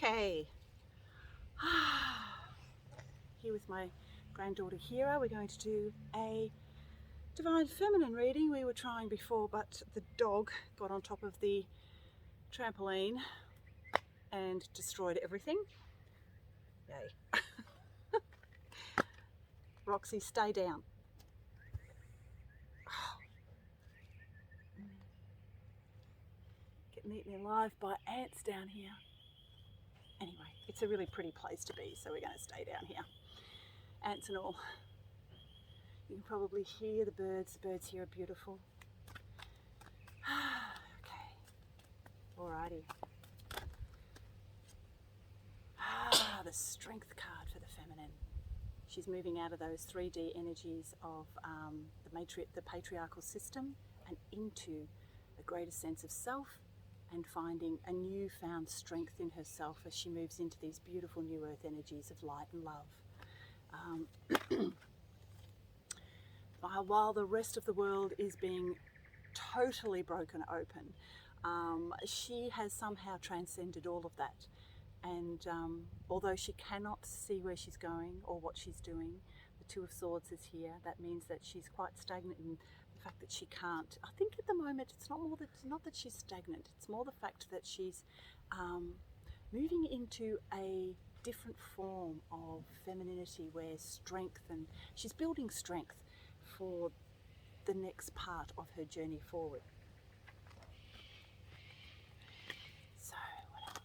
Okay. Here with my granddaughter Hira, we're going to do a Divine Feminine reading. We were trying before, but the dog got on top of the trampoline and destroyed everything. Yay. Roxy, stay down. Getting eaten alive by ants down here. Anyway, it's a really pretty place to be, so we're going to stay down here. Ants and all. You can probably hear the birds. The birds here are beautiful. Okay. Alrighty. The Strength card for the feminine. She's moving out of those 3D energies of the patriarchal system and into a greater sense of self and finding a newfound strength in herself as she moves into these beautiful new earth energies of light and love. While the rest of the world is being totally broken open, she has somehow transcended all of that. And although she cannot see where she's going or what she's doing, the Two of Swords is here. That means that she's quite stagnant in the fact that she can't. I think at the moment it's not that she's stagnant. It's more the fact that she's moving into a different form of femininity where strength, and she's building strength for the next part of her journey forward. So, what else?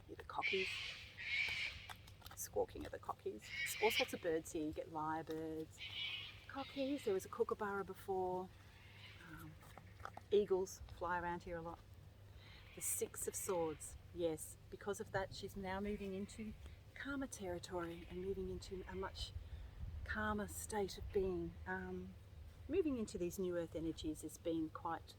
Hear the cockies, squawking of the cockies. There's all sorts of birds here. You get lyrebirds, cockies. There was a kookaburra before. Eagles fly around here a lot. The Six of Swords. Yes, because of that, she's now moving into calmer territory and moving into a much calmer state of being. Moving into these new earth energies has been quite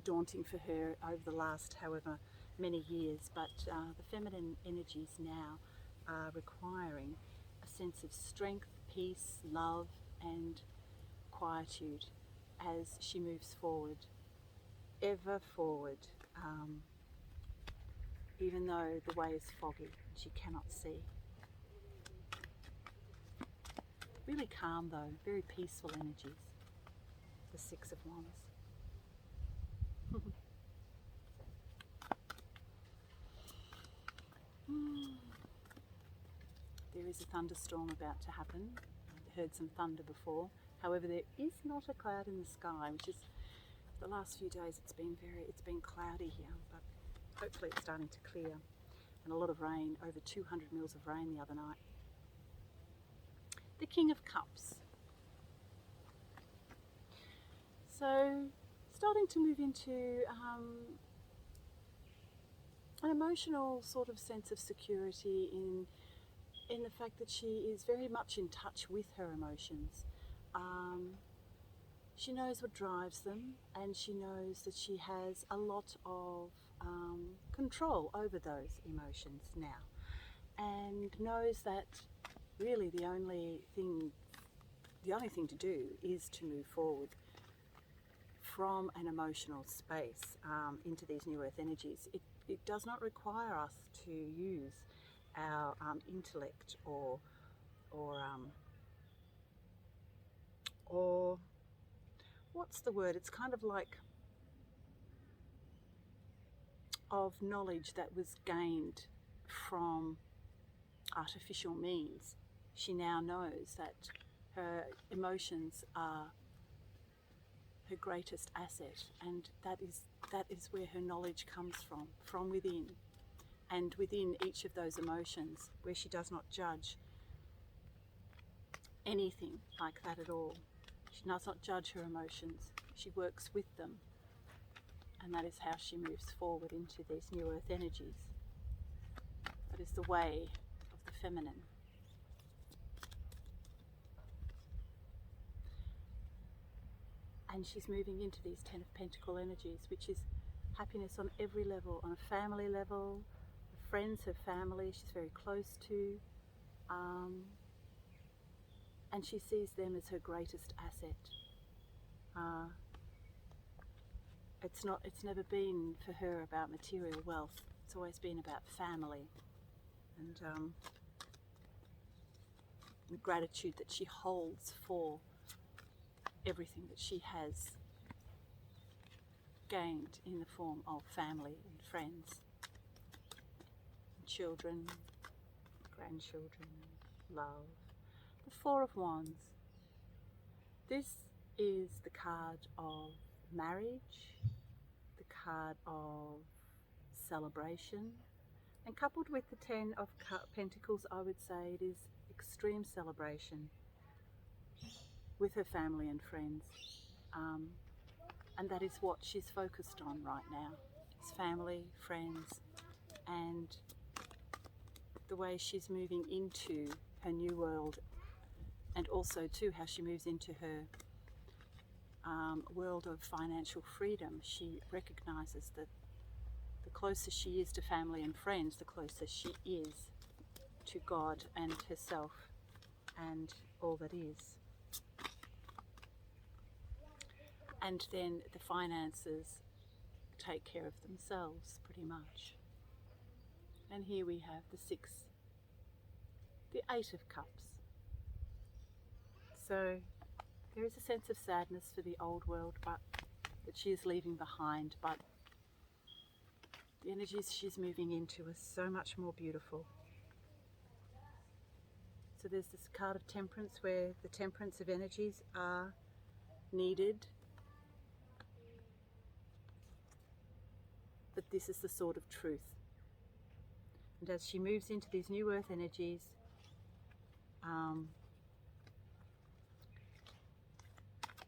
daunting for her over the last however many years, but the feminine energies now are requiring a sense of strength, peace, love and quietude as she moves forward, ever forward, even though the way is foggy and she cannot see. Really calm though, very peaceful energies. The Six of Wands. There is a thunderstorm about to happen. I heard some thunder before. However, there is not a cloud in the sky, which is the last few days it's been cloudy here, but hopefully it's starting to clear. And a lot of rain, over 200 mils of rain the other night. The King of Cups. So, starting to move into an emotional sort of sense of security in the fact that she is very much in touch with her emotions. She knows what drives them, and she knows that she has a lot of control over those emotions now, and knows that really the only thing to do is to move forward from an emotional space into these new earth energies. It does not require us to use our intellect or what's the word? It's kind of like of knowledge that was gained from artificial means. She now knows that her emotions are her greatest asset, and that is where her knowledge comes from within. And within each of those emotions, where she does not judge anything like that at all. She does not judge her emotions. She works with them. And that is how she moves forward into these new earth energies. That is the way of the feminine. And she's moving into these Ten of Pentacle energies, which is happiness on every level, on a family level, friends, her family she's very close to, and she sees them as her greatest asset. It's never been for her about material wealth It's always been about family and the gratitude that she holds for everything that she has gained in the form of family and friends, and children, grandchildren, love. The Four of Wands. This is the card of marriage, the card of celebration, and coupled with the Ten of Pentacles, I would say it is extreme celebration with her family and friends. And that is what she's focused on right now. It's family, friends, and the way she's moving into her new world, and also too how she moves into her world of financial freedom. She recognizes that the closer she is to family and friends, the closer she is to God and herself and all that is. And then the finances take care of themselves pretty much. And here we have the Eight of Cups. So there is a sense of sadness for the old world that she is leaving behind, but the energies she's moving into are so much more beautiful. So there's this card of Temperance, where the temperance of energies are needed, but this is the sword of truth. And as she moves into these new earth energies,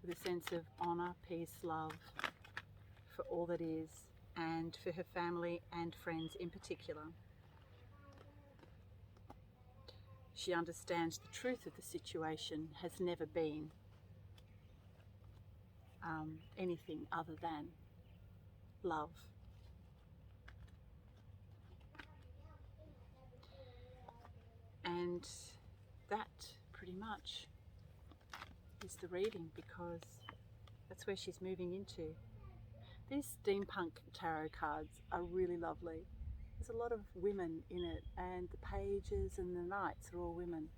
with a sense of honour, peace, love for all that is, and for her family and friends in particular. She understands the truth of the situation has never been anything other than love. And that pretty much is the reading, because that's where she's moving into. These steampunk tarot cards are really lovely. There's a lot of women in it, and the pages and the knights are all women.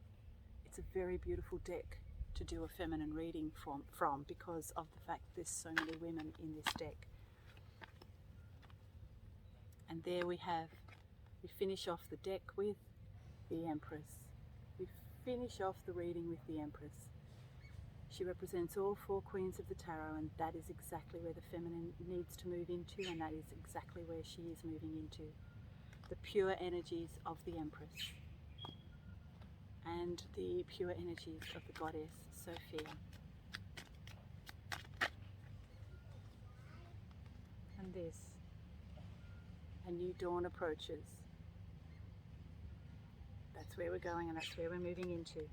It's a very beautiful deck to do a feminine reading from because of the fact there's so many women in this deck. And there we finish off the deck with the Empress. We finish off the reading with the Empress. She represents all four queens of the tarot, and that is exactly where the feminine needs to move into, and that is exactly where she is moving into. The pure energies of the Empress and the pure energies of the goddess Sophia. And this, a new dawn approaches. That's where we're going, and that's where we're moving into.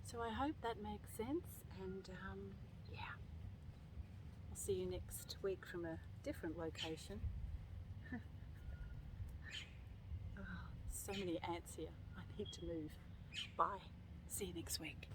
So I hope that makes sense, and yeah, I'll see you next week from a different location. Oh, so many ants here. I need to move. Bye. See you next week.